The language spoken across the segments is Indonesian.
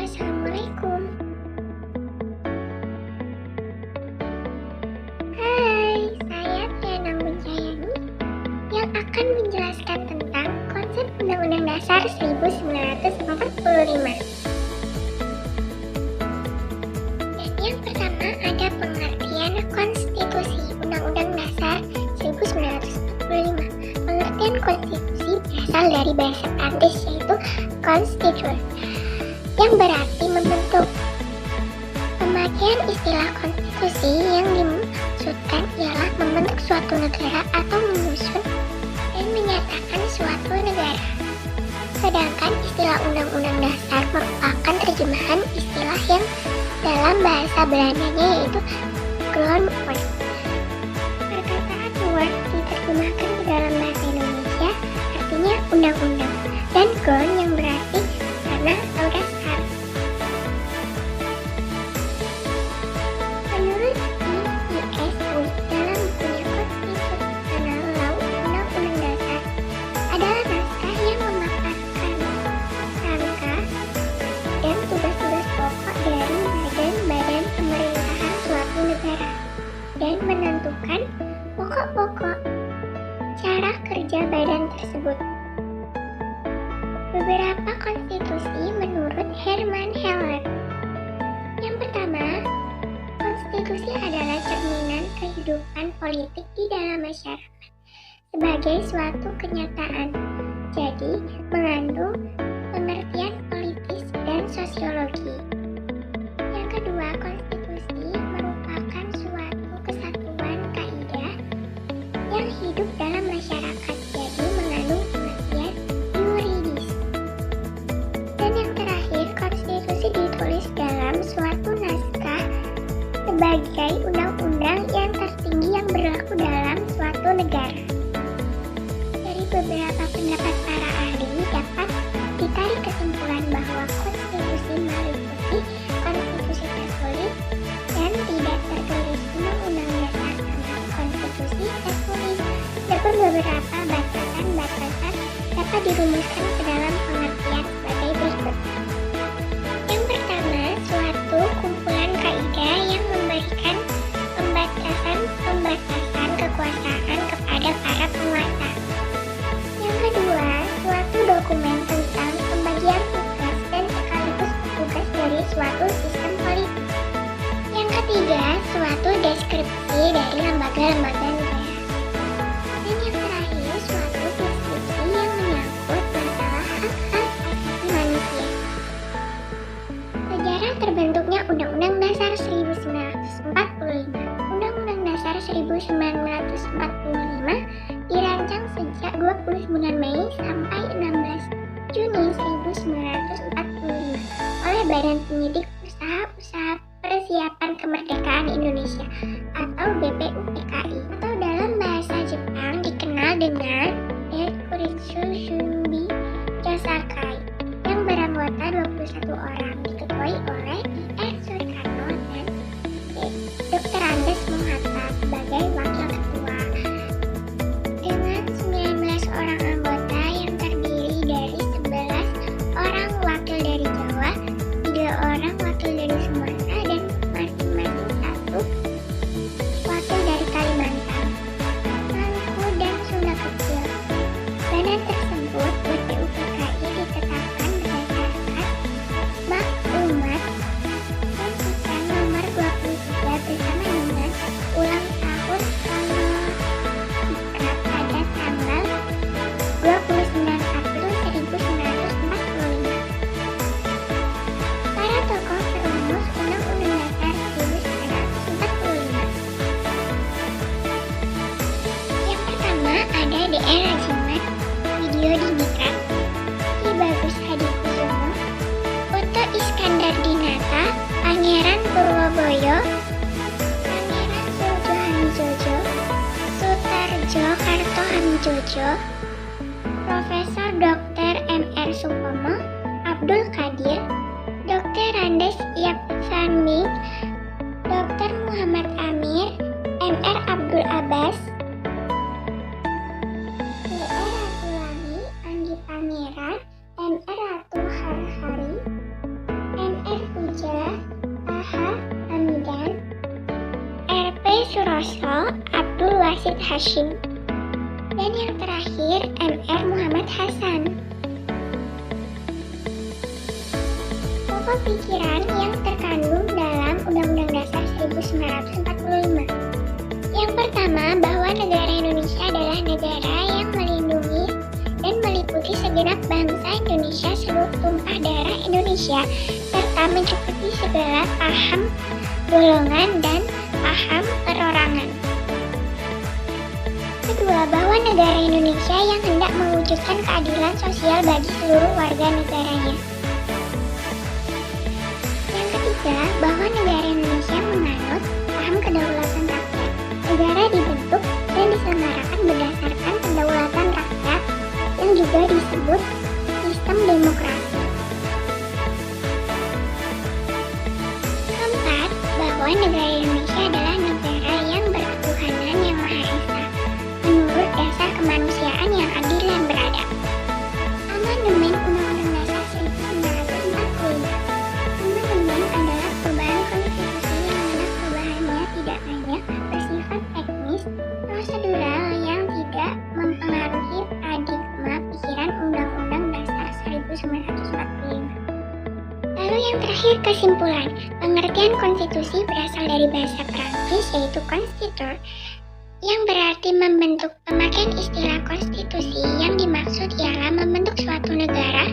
Assalamualaikum. Hai, saya Tiana Munjayani yang akan menjelaskan tentang konsep Undang-Undang Dasar 1945. Dan yang pertama ada pengertian konstitusi Undang-Undang Dasar 1945. Pengertian konstitusi berasal dari bahasa Prancis yaitu constituer, yang berarti membentuk. Pemakaian istilah konstitusi yang dimaksudkan ialah membentuk suatu negara atau menyusun dan menyatakan suatu negara. Sedangkan istilah undang-undang dasar merupakan terjemahan istilah yang dalam bahasa Belandanya yaitu grondwet. Perkataan wet diterjemahkan ke dalam bahasa Indonesia artinya undang-undang, dan grond yang berarti tanah atau dasar. Menurut ICSW dalam bukunya Constitutional Law, Undang-Undang Dasar adalah naskah yang memaparkan kerangka dan tugas-tugas pokok dari badan-badan pemerintahan suatu negara dan menentukan pokok-pokok cara kerja badan tersebut. Beberapa konstitusi menurut Herman Heller. Yang pertama, konstitusi adalah cerminan kehidupan politik di dalam masyarakat sebagai suatu kenyataan. Jadi, mengandung pengertian politis dan sosiologi. Yang kedua, konstitusi merupakan suatu kesatuan kaidah yang hidup dalam masyarakat, jadi mengandung pengertian yuridis. Dan yang terakhir, konstitusi ditulis dalam suatu naskah sebagai undang-undang yang tertinggi yang berlaku dalam suatu negara. Dari beberapa pendapat para ahli dapat ditarik kesimpulan bahwa konstitusi meliputi konstitusi tertulis dan tidak tertulis, undang-undang dasar sama konstitusi tertulis. Adapun beberapa batasan-batasan dapat dirumuskan ke dalam pengertian sebagai berikut. Yang pertama, suatu kumpulan kaidah yang memberikan pembatasan kekuasaan kepada para penguasa. Yang kedua, suatu dokumen tentang pembagian tugas dan sekaligus tugas dari suatu sistem politik. Yang ketiga, suatu deskripsi dari lembaga-lembaga negara. Dan yang terakhir, suatu deskripsi yang menyangkut masalah hak-hak asasi manusia. Sejarah terbentuknya Undang-Undang Dasar 1945. Undang-Undang Dasar 1945 dirancang sejak 29 Mei sampai 16 Juni 1945 oleh Badan Penyidik Usaha-Usaha Persiapan Kemerdekaan Indonesia atau BPUPKI, atau dalam bahasa Jepang dikenal dengan Daifuritsu Shunbi Josakai, yang beranggota 21 orang, diketuai oleh I.R. Soekarno dan Dr. Andes Mohatta sebagai wakil ketua. Dengan 19 orang anggota yang terdiri dari 11 orang wakil dari Jawa, 3 orang wakil dari Sumatera, dan masing-masing satu wakil dari Kalimantan, Maluku, dan Sunda Kecil. Badan tersebut BPUPKI ditetapkan berdasarkan maklumat Konstitusi nomor 23 bersama dengan ulang tahun pada tanggal 29 April 1945. Para tokoh perumus Undang-Undang Dasar 1945. Yang pertama ada D.R. Rajimat, Widyo Dinika, Ki Bagus Hadikusumo, Oto Iskandar Dinata, Pangeran Purwoboyo, Pangeran Sujo Hamijojo, Sutarjo Karto Hamijojo, Profesor Dr. M.R. Supomo, Abdul Qadir, Dr. Andes Yapsanding, Dr. Muhammad Amir, M.R. Abdul Abbas, D.R. Ratulani, Anggi Pangeran, M.R. Ratu Harhari, M. Suroso Abdul Wasid Hashim. Dan yang terakhir, MR Muhammad Hasan. Pokok pikiran yang terkandung dalam Undang-Undang Dasar 1945. Yang pertama, bahwa negara Indonesia adalah negara yang melindungi dan meliputi segenap bangsa Indonesia, seluruh tumpah darah Indonesia, serta mencukupi segala paham golongan dan paham perorangan. Kedua, bahwa negara Indonesia yang hendak mewujudkan keadilan sosial bagi seluruh warga negaranya. Yang ketiga, bahwa negara Indonesia menganut paham kedaulatan rakyat. Negara dibentuk dan diselenggarakan berdasarkan kedaulatan rakyat yang juga disebut sistem demokrasi. Keempat, bahwa negara Indonesia adalah negara yang berketuhanan yang Maha Esa menurut dasar kemanusiaan yang adil dan beradab. Amandemen Undang-Undang Dasar 1945. Amandemen adalah perubahan konstitusi yang mana perubahannya tidak hanya bersifat teknis, prosedural yang tidak mempengaruhi paradigma pikiran Undang-Undang Dasar 1945. Lalu yang terakhir, kesimpulan. Pengertian konstitusi berasal dari bahasa Prancis yaitu constituer, yang berarti membentuk. Pemakaian istilah konstitusi yang dimaksud ialah membentuk suatu negara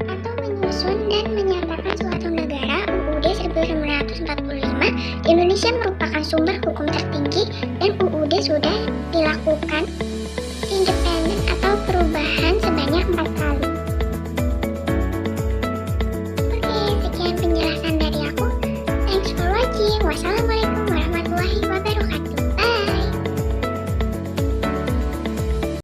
atau menyusun dan menyatakan suatu negara. UUD 1945, Indonesia merupakan sumber hukum tertinggi dan UUD sudah dilakukan independen atau perubahan sebanyak 4 kali.